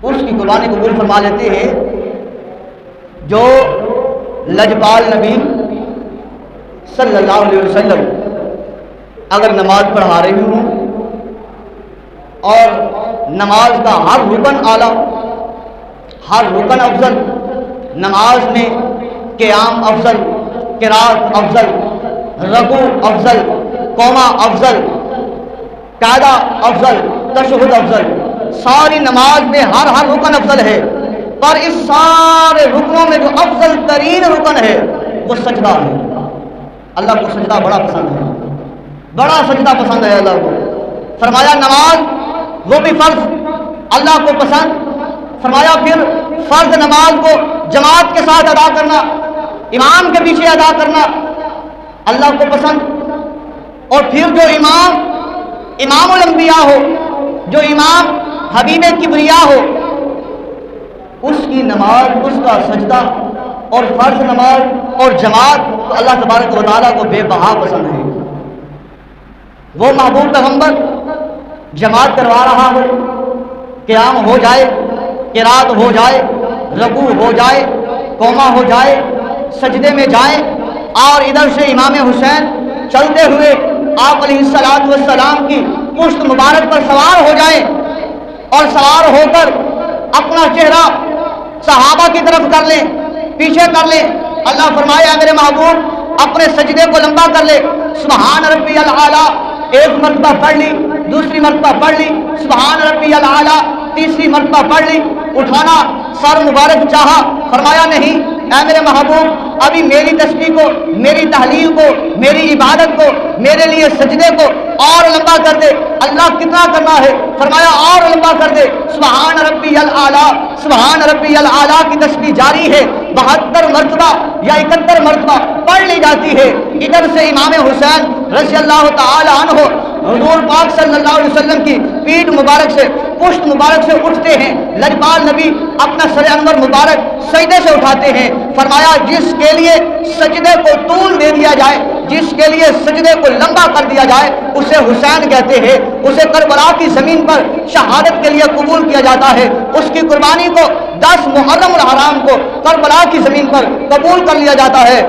اس کی قربانی قبول فرما لیتے ہیں جو لجپال نبی صلی اللہ علیہ وسلم اگر نماز پڑھا رہی ہوں اور نماز کا ہر رکن اعلیٰ، ہر رکن افضل، نماز میں قیام افضل، قرات افضل، رکوع افضل، قوما افضل، قاعدہ افضل، تشہد افضل، ساری نماز میں ہر رکن افضل ہے، پر اس سارے رکنوں میں جو افضل ترین رکن ہے وہ سجدہ ہے۔ اللہ کو سجدہ بڑا پسند ہے، بڑا سجدہ پسند ہے اللہ کو۔ فرمایا نماز وہ بھی فرض اللہ کو پسند، فرمایا پھر فرض نماز کو جماعت کے ساتھ ادا کرنا، امام کے پیچھے ادا کرنا اللہ کو پسند۔ اور پھر جو امام الانبیاء ہو، جو امام حبیب کبریا ہو، اس کی نماز، اس کا سجدہ اور فرض نماز اور جماعت تو اللہ تبارک و تعالیٰ کو بے بہا پسند ہے۔ وہ محبوب پیغمبر جماعت کروا رہا ہو، قیام ہو جائے، قرات ہو جائے، رکوع ہو جائے، قوما ہو جائے، سجدے میں جائیں، اور ادھر سے امام حسین چلتے ہوئے آپ علیہ الصلوۃ والسلام کی پشت مبارک پر سوار ہو جائیں اور سوار ہو کر اپنا چہرہ صحابہ کی طرف کر لیں، پیچھے کر لیں۔ اللہ فرمایا میرے محبوب اپنے سجدے کو لمبا کر لے، سبحان ربی الاعلیٰ ایک مرتبہ پڑھ لی، دوسری مرتبہ پڑھ لی، سبحان ربی الاعلیٰ تیسری مرتبہ پڑھ لی، اٹھانا سر مبارک چاہا، فرمایا نہیں اے میرے محبوب ابھی میری تسبیح کو، میری تحلیل کو، میری عبادت کو، میرے لیے سجدے کو اور لمبا کر دے۔ اللہ کتنا کرنا ہے؟ فرمایا اور لمبا کر دے، سبحان ربی الاعلیٰ، سبحان ربی الاعلیٰ کی تسبیح جاری ہے، 72 مرتبہ یا 71 مرتبہ پڑھ لی جاتی ہے۔ ادھر سے امام حسین رضی اللہ تعالی عنہ حضور پاک صلی اللہ علیہ وسلم کی پیٹھ مبارک سے، پشت مبارک سے اٹھتے ہیں، لجپال نبی اپنا سر انور مبارک سجدے سے اٹھاتے ہیں۔ فرمایا جس کے لیے سجدے کو طول دے دیا جائے، جس کے لیے سجدے کو لمبا کر دیا جائے اسے حسین کہتے ہیں، اسے کربلا کی زمین پر شہادت کے لیے قبول کیا جاتا ہے۔ اس کی قربانی کو 10 محرم الحرام کو کربلا کی زمین پر قبول کر لیا جاتا ہے۔